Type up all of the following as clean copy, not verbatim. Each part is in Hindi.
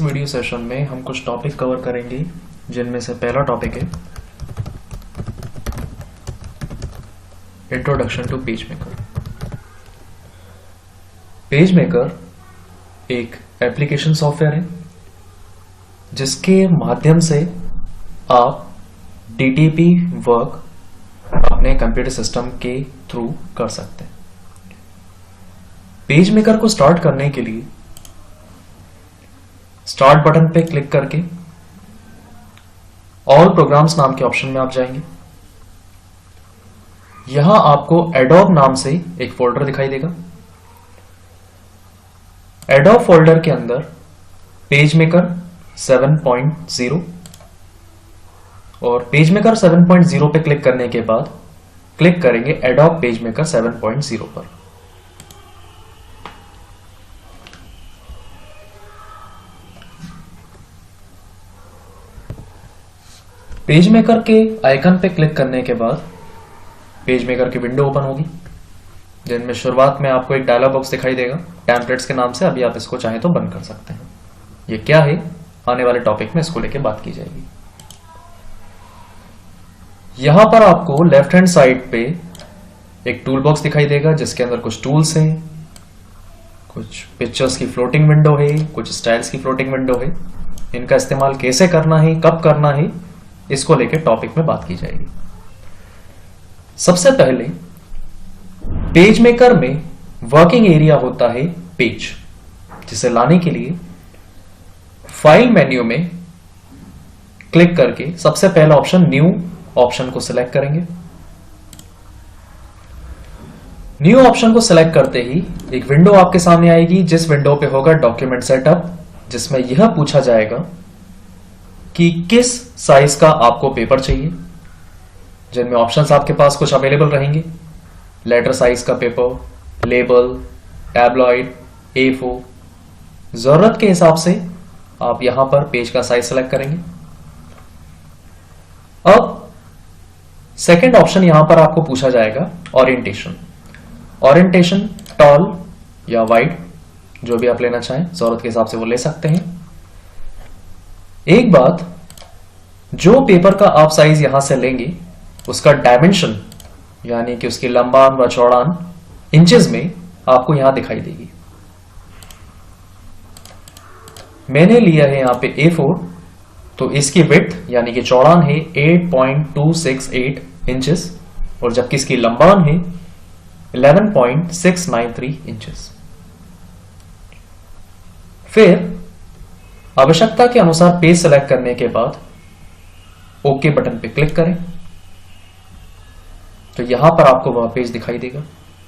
वीडियो सेशन में हम कुछ टॉपिक कवर करेंगे, जिनमें से पहला टॉपिक है introduction to page maker. Page maker एक एप्लीकेशन सॉफ्टवेयर है जिसके माध्यम से आप डीटीपी वर्क अपने कंप्यूटर सिस्टम के थ्रू कर सकते हैं। पेज मेकर को स्टार्ट करने के लिए स्टार्ट बटन पे क्लिक करके ऑल प्रोग्राम्स नाम के ऑप्शन में आप जाएंगे। यहां आपको एडोब नाम से एक फोल्डर दिखाई देगा। एडोब फोल्डर के अंदर पेज मेकर 7.0 और पेज मेकर 7.0 पे क्लिक करने के बाद क्लिक करेंगे एडोब पेज मेकर 7.0 पर। पेज मेकर के आइकन पे क्लिक करने के बाद पेज मेकर की विंडो ओपन होगी, जिनमें शुरुआत में आपको एक डायलॉग बॉक्स दिखाई देगा टेम्पलेट्स के नाम से। अभी आप इसको चाहें तो बंद कर सकते हैं। ये क्या है, आने वाले टॉपिक में इसको लेके बात की जाएगी। यहां पर आपको लेफ्ट हैंड साइड पे एक टूल बॉक्स दिखाई देगा, जिसके अंदर कुछ टूल्स हैं, कुछ पिक्चर्स की फ्लोटिंग विंडो है, कुछ स्टाइल्स की फ्लोटिंग विंडो है। इनका इस्तेमाल कैसे करना है, कब करना है, इसको लेकर टॉपिक में बात की जाएगी। सबसे पहले पेज मेकर में वर्किंग एरिया होता है पेज, जिसे लाने के लिए फाइल मेन्यू में क्लिक करके सबसे पहला ऑप्शन न्यू ऑप्शन को सिलेक्ट करेंगे। न्यू ऑप्शन को सिलेक्ट करते ही एक विंडो आपके सामने आएगी, जिस विंडो पे होगा डॉक्यूमेंट सेटअप, जिसमें यह पूछा जाएगा कि किस साइज का आपको पेपर चाहिए, जिनमें ऑप्शंस आपके पास कुछ अवेलेबल रहेंगे। लेटर साइज का पेपर, लेबल, टैबलॉइड, A4। जरूरत के हिसाब से आप यहां पर पेज का साइज सेलेक्ट करेंगे। अब सेकंड ऑप्शन यहां पर आपको पूछा जाएगा ओरिएंटेशन। ओरिएंटेशन टॉल या वाइड, जो भी आप लेना चाहें, जरूरत के हिसाब से वो ले सकते हैं। एक बात, जो पेपर का आप साइज यहां से लेंगे उसका डायमेंशन यानी कि उसकी लंबान व चौड़ान इंचेस में आपको यहां दिखाई देगी। मैंने लिया है यहां पे A4, तो इसकी विड्थ यानी कि चौड़ान है 8.268 इंचेस और जबकि इसकी लंबान है 11.693 इंचेस। फिर आवश्यकता के अनुसार पेज सेलेक्ट करने के बाद ओके बटन पे क्लिक करें, तो यहां पर आपको वह पेज दिखाई देगा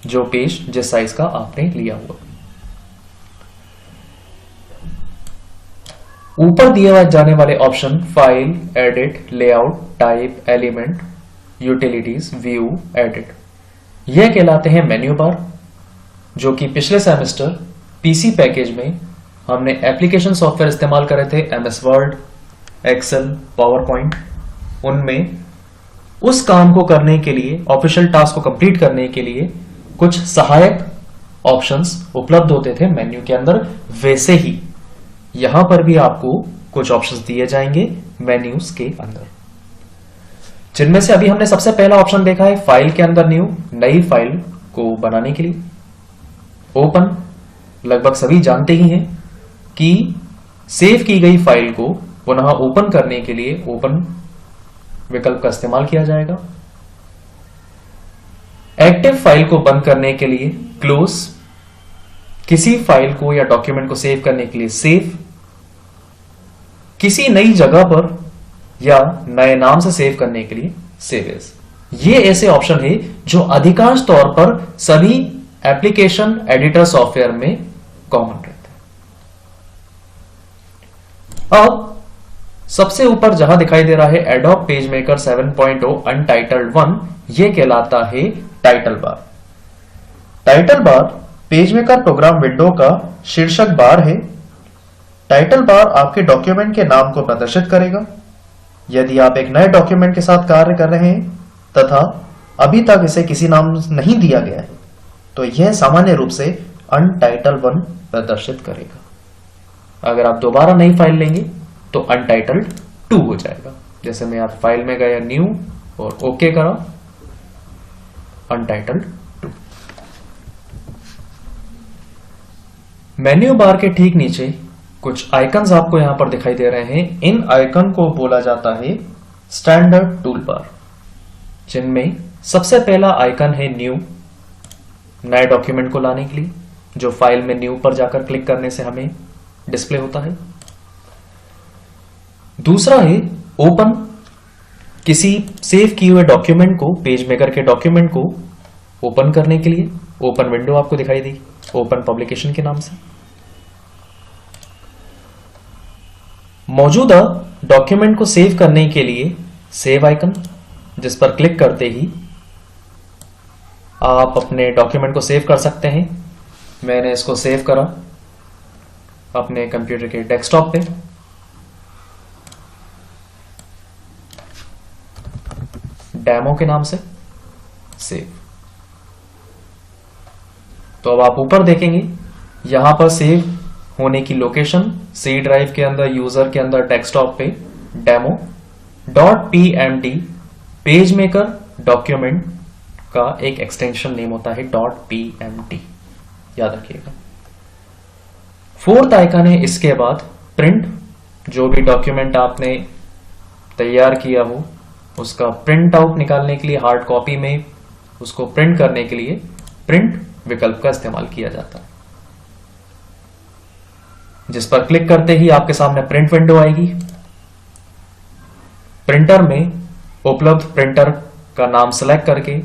जो पेज जिस साइज का आपने लिया हुआ। ऊपर दिए जाने वाले option file, edit, layout, type, element, utilities, view, edit, यह कहलाते हैं मेन्यू बार, जो कि पिछले सेमेस्टर पीसी पैकेज में हमने एप्लीकेशन सॉफ्टवेयर इस्तेमाल करे थे, MS Word, Excel, PowerPoint. उनमें उस काम को करने के लिए, ऑफिशियल टास्क को कंप्लीट करने के लिए कुछ सहायक ऑप्शंस उपलब्ध होते थे मेन्यू के अंदर। वैसे ही यहां पर भी आपको कुछ ऑप्शंस दिए जाएंगे मेन्यूज के अंदर, जिनमें से अभी हमने सबसे पहला ऑप्शन देखा है फाइल के अंदर न्यू, नई फाइल को बनाने के लिए। ओपन, लगभग सभी जानते ही हैं कि सेव की गई फाइल को पुनः ओपन करने के लिए ओपन विकल्प का इस्तेमाल किया जाएगा। एक्टिव फाइल को बंद करने के लिए क्लोज, किसी फाइल को या डॉक्यूमेंट को सेव करने के लिए सेव, किसी नई जगह पर या नए नाम से सेव करने के लिए सेव एज। ये ऐसे ऑप्शन है जो अधिकांश तौर पर सभी एप्लीकेशन एडिटर सॉफ्टवेयर में कॉमन रहते हैं। अब सबसे ऊपर जहां दिखाई दे रहा है एडोब पेज मेकर 7.0 अनटाइटल्ड 1, यह कहलाता है title bar. Title bar page maker program window का शीर्षक बार है। टाइटल बार आपके डॉक्यूमेंट के नाम को प्रदर्शित करेगा। यदि आप एक नए डॉक्यूमेंट के साथ कार्य कर रहे हैं तथा अभी तक इसे किसी नाम नहीं दिया गया है, तो यह सामान्य रूप से अनटाइटल 1 प्रदर्शित करेगा। अगर आप दोबारा नई फाइल लेंगे तो अनटाइटल्ड 2 हो जाएगा। जैसे मैं यहाँ फाइल में गया, न्यू और ओके करा, अनटाइटल्ड 2। मेन्यू बार के ठीक नीचे कुछ आइकन्स आपको यहां पर दिखाई दे रहे हैं। इन आइकन को बोला जाता है स्टैंडर्ड टूल बार, जिनमें सबसे पहला आइकन है न्यू, नए डॉक्यूमेंट को लाने के लिए, जो फाइल में न्यू पर जाकर क्लिक करने से हमें डिस्प्ले होता है। दूसरा है ओपन, किसी सेव किए हुए डॉक्यूमेंट को, पेज मेकर के डॉक्यूमेंट को ओपन करने के लिए ओपन विंडो आपको दिखाई दी, ओपन पब्लिकेशन के नाम से। मौजूदा डॉक्यूमेंट को सेव करने के लिए सेव आइकन, जिस पर क्लिक करते ही आप अपने डॉक्यूमेंट को सेव कर सकते हैं। मैंने इसको सेव करा अपने कंप्यूटर के डेस्कटॉप पे। डेमो के नाम से सेव। तो अब आप ऊपर देखेंगे, यहां पर सेव होने की लोकेशन सी ड्राइव के अंदर, यूजर के अंदर डेस्कटॉप पे demo.pmt पेज मेकर डॉक्यूमेंट का एक एक्सटेंशन नेम होता है .pmt, याद रखिएगा। फोर्थ आइकन है इसके बाद प्रिंट, जो भी डॉक्यूमेंट आपने तैयार किया हो उसका प्रिंट आउट निकालने के लिए, हार्ड कॉपी में उसको प्रिंट करने के लिए प्रिंट विकल्प का इस्तेमाल किया जाता है, जिस पर क्लिक करते ही आपके सामने प्रिंट विंडो आएगी। प्रिंटर में उपलब्ध प्रिंटर का नाम सेलेक्ट करके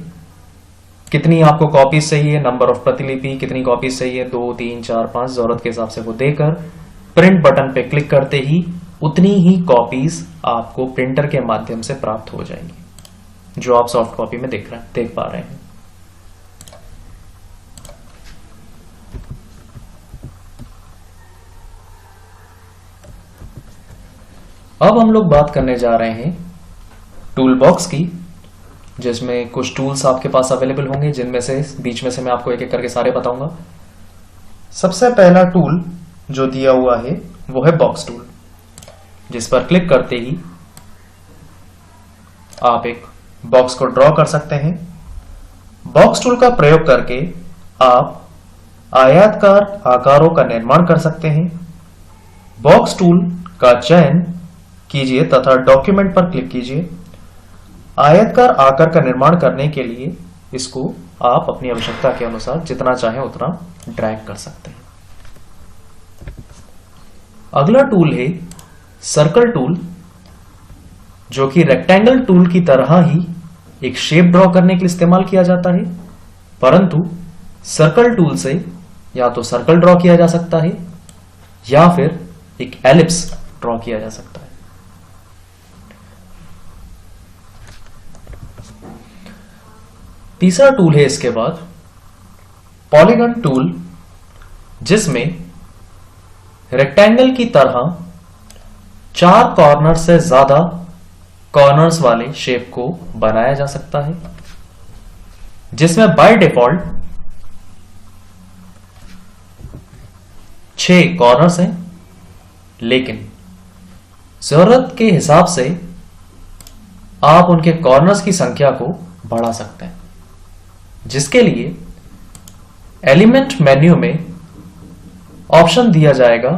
कितनी आपको कॉपीज चाहिए, नंबर ऑफ प्रतिलिपि, कितनी कॉपीज चाहिए, 2, 3, 4, 5, जरूरत के हिसाब से वो देकर प्रिंट बटन पे क्लिक करते ही उतनी ही कॉपीज आपको प्रिंटर के माध्यम से प्राप्त हो जाएंगी, जो आप सॉफ्ट कॉपी में देख पा रहे हैं। अब हम लोग बात करने जा रहे हैं टूल बॉक्स की, जिसमें कुछ टूल्स आपके पास अवेलेबल होंगे, जिनमें से बीच में से मैं आपको एक एक करके सारे बताऊंगा। सबसे पहला टूल जो दिया हुआ है वो है बॉक्स टूल, जिस पर क्लिक करते ही आप एक बॉक्स को ड्रॉ कर सकते हैं। बॉक्स टूल का प्रयोग करके आप आयताकार आकारों का निर्माण कर सकते हैं। बॉक्स टूल का चयन कीजिए तथा डॉक्यूमेंट पर क्लिक कीजिए। आयताकार आकार का निर्माण करने के लिए इसको आप अपनी आवश्यकता के अनुसार जितना चाहें उतना ड्रैग कर सकते हैं। अगला टूल है सर्कल टूल, जो कि रेक्टेंगल टूल की तरह ही एक शेप ड्रॉ करने के लिए इस्तेमाल किया जाता है, परंतु सर्कल टूल से या तो सर्कल ड्रॉ किया जा सकता है या फिर एक एलिप्स ड्रॉ किया जा सकता है। तीसरा टूल है इसके बाद पॉलीगन टूल, जिसमें रेक्टेंगल की तरह 4 कॉर्नर से ज्यादा कॉर्नर्स वाले शेप को बनाया जा सकता है, जिसमें बाय डिफॉल्ट 6 कॉर्नर्स हैं, लेकिन जरूरत के हिसाब से आप उनके कॉर्नर्स की संख्या को बढ़ा सकते हैं, जिसके लिए एलिमेंट मेन्यू में ऑप्शन दिया जाएगा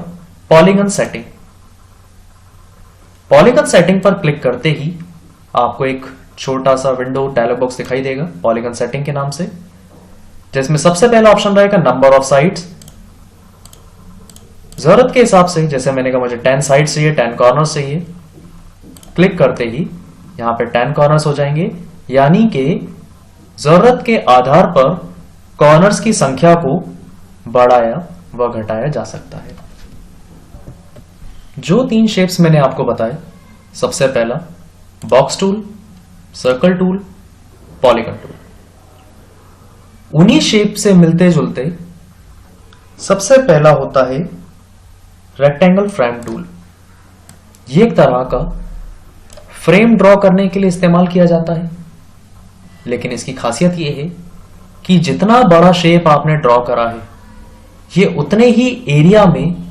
पॉलीगन सेटिंग। पॉलीगन सेटिंग पर क्लिक करते ही आपको एक छोटा सा विंडो डायलॉग बॉक्स दिखाई देगा पॉलीगन सेटिंग के नाम से, जिसमें सबसे पहला ऑप्शन रहेगा नंबर ऑफ साइड्स। जरूरत के हिसाब से, जैसे मैंने कहा मुझे 10 साइड्स चाहिए, 10 कॉर्नर्स चाहिए, क्लिक करते ही यहां पे 10 कॉर्नर्स हो जाएंगे, यानी कि जरूरत के आधार पर कॉर्नर्स की संख्या को बढ़ाया व घटाया जा सकता है। जो 3 शेप्स मैंने आपको बताए, सबसे पहला box tool, circle tool, polygon tool, उन्हीं शेप से मिलते जुलते सबसे पहला होता है रेक्टेंगल फ्रेम टूल। ये एक तरह का फ्रेम ड्रॉ करने के लिए इस्तेमाल किया जाता है, लेकिन इसकी खासियत यह है कि जितना बड़ा शेप आपने ड्रॉ करा है, ये उतने ही एरिया में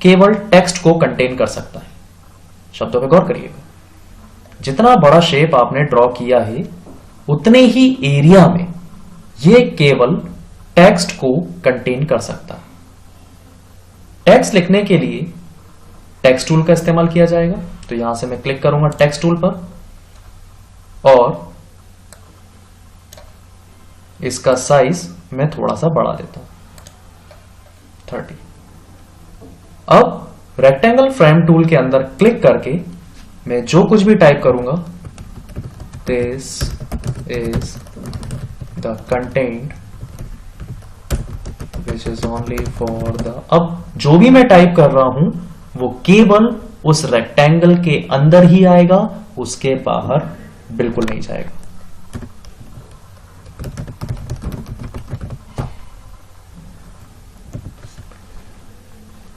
केवल टेक्स्ट को कंटेन कर सकता है। शब्दों पे गौर करिएगा, जितना बड़ा शेप आपने ड्रॉ किया है उतने ही एरिया में यह केवल टेक्स्ट को कंटेन कर सकता है। टेक्स्ट लिखने के लिए टेक्स्ट टूल का इस्तेमाल किया जाएगा। तो यहां से मैं क्लिक करूंगा टेक्स्ट टूल पर और इसका साइज मैं थोड़ा सा बढ़ा देता हूं, 30। अब रेक्टेंगल फ्रेम टूल के अंदर क्लिक करके मैं जो कुछ भी टाइप करूंगा, this is the content which is only for the, अब जो भी मैं टाइप कर रहा हूं वो केवल उस रेक्टेंगल के अंदर ही आएगा, उसके बाहर बिल्कुल नहीं जाएगा।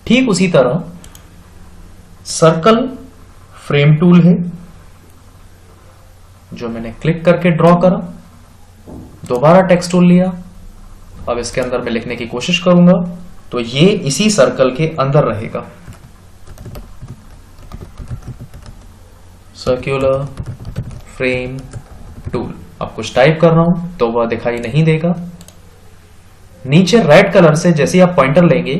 ठीक उसी तरह सर्कल फ्रेम टूल है जो मैंने क्लिक करके ड्रॉ करा, दोबारा टेक्स्ट टूल लिया। अब इसके अंदर मैं लिखने की कोशिश करूंगा तो ये इसी सर्कल के अंदर रहेगा। Circular frame tool. अब कुछ टाइप कर रहा हूं तो वह दिखाई नहीं देगा। नीचे रेड कलर से जैसे आप पॉइंटर लेंगे,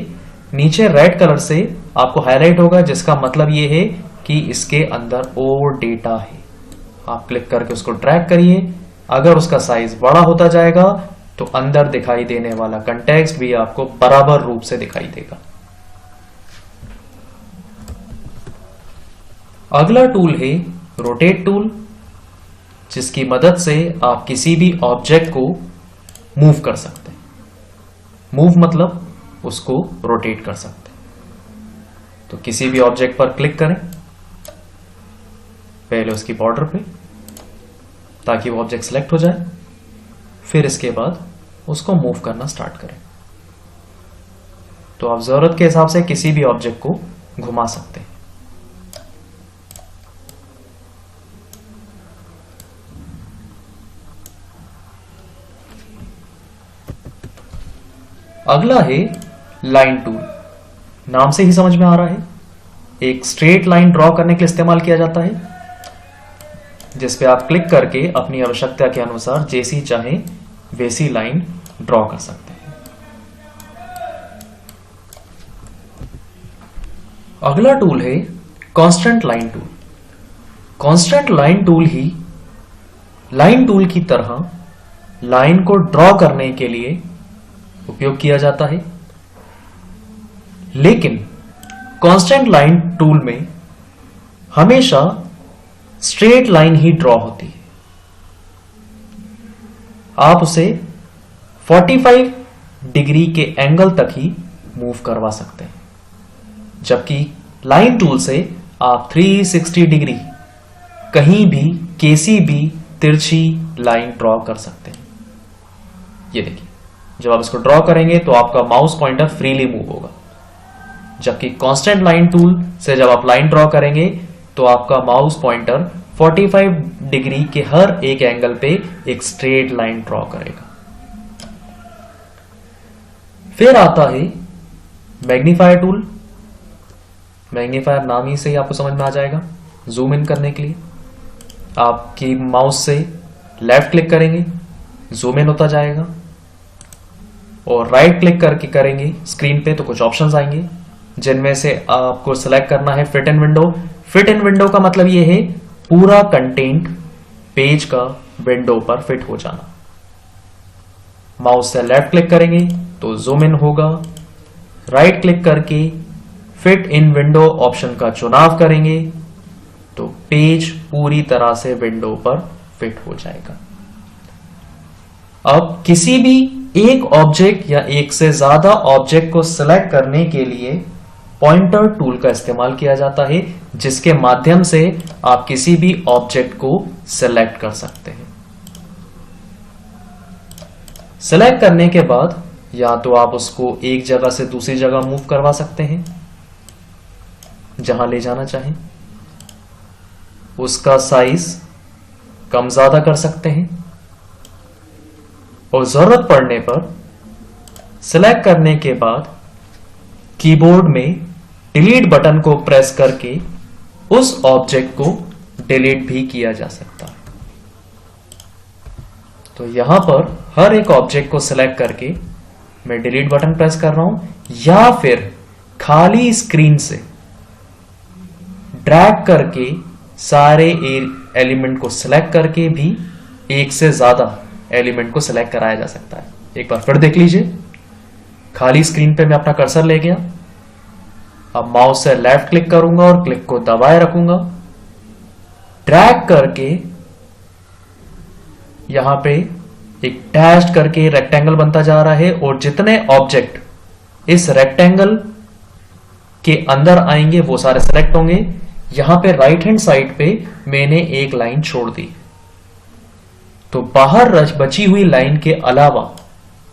नीचे रेड कलर से आपको हाईलाइट होगा, जिसका मतलब यह है कि इसके अंदर और डेटा है। आप क्लिक करके उसको ड्रैग करिए। अगर उसका साइज बड़ा होता जाएगा तो अंदर दिखाई देने वाला कंटेक्स्ट भी आपको बराबर रूप से दिखाई देगा। अगला टूल है रोटेट टूल, जिसकी मदद से आप किसी भी ऑब्जेक्ट को मूव कर सकते हैं। मूव मतलब उसको रोटेट कर सकते हैं। तो किसी भी ऑब्जेक्ट पर क्लिक करें, पहले उसकी बॉर्डर पे, ताकि वो ऑब्जेक्ट सिलेक्ट हो जाए, फिर इसके बाद उसको मूव करना स्टार्ट करें। तो आप जरूरत के हिसाब से किसी भी ऑब्जेक्ट को घुमा सकते हैं। अगला है लाइन टूल। नाम से ही समझ में आ रहा है, एक स्ट्रेट लाइन ड्रॉ करने के लिए इस्तेमाल किया जाता है, जिस पे आप क्लिक करके अपनी आवश्यकता के अनुसार जैसी चाहे वैसी लाइन ड्रॉ कर सकते हैं। अगला टूल है constant line tool. Constant line tool ही लाइन टूल की तरह लाइन को ड्रॉ करने के लिए उपयोग किया जाता है, लेकिन कांस्टेंट लाइन टूल में हमेशा स्ट्रेट लाइन ही ड्रॉ होती है। आप उसे 45 डिग्री के एंगल तक ही मूव करवा सकते हैं, जबकि लाइन टूल से आप 360 डिग्री कहीं भी कैसी भी तिरछी लाइन ड्रॉ कर सकते हैं। ये देखिए, जब आप इसको ड्रॉ करेंगे तो आपका माउस पॉइंटर फ्रीली मूव होगा, जबकि कांस्टेंट लाइन टूल से जब आप लाइन ड्रॉ करेंगे तो आपका माउस पॉइंटर 45 डिग्री के हर एक एंगल पे एक स्ट्रेट लाइन ड्रॉ करेगा। फिर आता है मैग्नीफायर टूल। मैग्नीफायर नाम ही से ही आपको समझ में आ जाएगा। जूम इन करने के लिए आपकी माउस से लेफ्ट क्लिक करेंगे, जूम इन होता जाएगा, और राइट क्लिक करके करेंगे स्क्रीन पे तो कुछ ऑप्शंस आएंगे, जिनमें से आपको सिलेक्ट करना है fit in window. Fit in window का मतलब यह है पूरा कंटेंट पेज का विंडो पर फिट हो जाना। माउस से लेफ्ट क्लिक करेंगे तो जूम इन होगा, राइट क्लिक करके फिट इन विंडो ऑप्शन का चुनाव करेंगे तो पेज पूरी तरह से विंडो पर फिट हो जाएगा। अब किसी भी एक ऑब्जेक्ट या एक से ज्यादा ऑब्जेक्ट को सिलेक्ट करने के लिए पॉइंटर टूल का इस्तेमाल किया जाता है, जिसके माध्यम से आप किसी भी ऑब्जेक्ट को सिलेक्ट कर सकते हैं। सिलेक्ट करने के बाद या तो आप उसको एक जगह से दूसरी जगह मूव करवा सकते हैं, जहां ले जाना चाहें। उसका साइज कम ज्यादा कर सकते हैं, और जरूरत पड़ने पर सिलेक्ट करने के बाद कीबोर्ड में डिलीट बटन को प्रेस करके उस ऑब्जेक्ट को डिलीट भी किया जा सकता है। तो यहां पर हर एक ऑब्जेक्ट को सिलेक्ट करके मैं डिलीट बटन प्रेस कर रहा हूं, या फिर खाली स्क्रीन से ड्रैग करके सारे एलिमेंट को सिलेक्ट करके भी एक से ज्यादा एलिमेंट को सिलेक्ट कराया जा सकता है। एक बार फिर देख लीजिए, खाली स्क्रीन पे मैं अपना कर्सर ले गया, अब माउस से लेफ्ट क्लिक करूंगा और क्लिक को दबाए रखूंगा, ड्रैग करके यहां पे एक डैश करके रेक्टेंगल बनता जा रहा है, और जितने ऑब्जेक्ट इस रेक्टेंगल के अंदर आएंगे वो सारे सेलेक्ट होंगे। यहां पे राइट हैंड साइड पे मैंने एक लाइन छोड़ दी, तो बाहर बची हुई लाइन के अलावा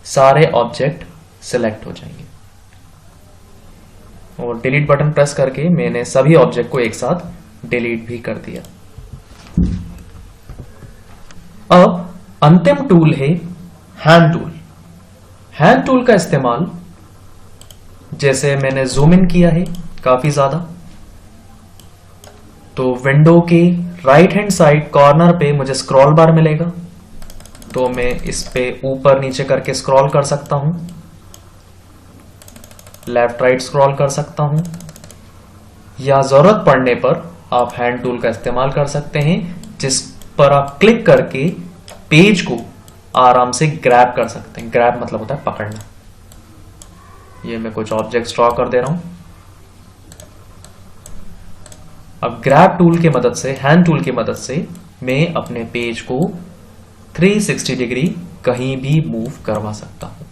सारे ऑब्जेक्ट सिलेक्ट हो जाएंगे। और डिलीट बटन प्रेस करके मैंने सभी ऑब्जेक्ट को एक साथ डिलीट भी कर दिया। अब अंतिम टूल है हैंड टूल। हैंड टूल का इस्तेमाल, जैसे मैंने जूम इन किया है काफी ज्यादा, तो विंडो के राइट हैंड साइड कॉर्नर पे मुझे स्क्रॉल बार मिलेगा, तो मैं इस पे ऊपर नीचे करके स्क्रॉल कर सकता हूं, लेफ्ट राइट स्क्रॉल कर सकता हूं, या जरूरत पड़ने पर आप हैंड टूल का इस्तेमाल कर सकते हैं, जिस पर आप क्लिक करके पेज को आराम से ग्रैब कर सकते हैं। ग्रैब मतलब होता है पकड़ना। ये मैं कुछ ऑब्जेक्ट ड्रॉ कर दे रहा हूं। अब ग्रैब टूल की मदद से, हैंड टूल की मदद से मैं अपने पेज को 360 डिग्री कहीं भी मूव करवा सकता हूं।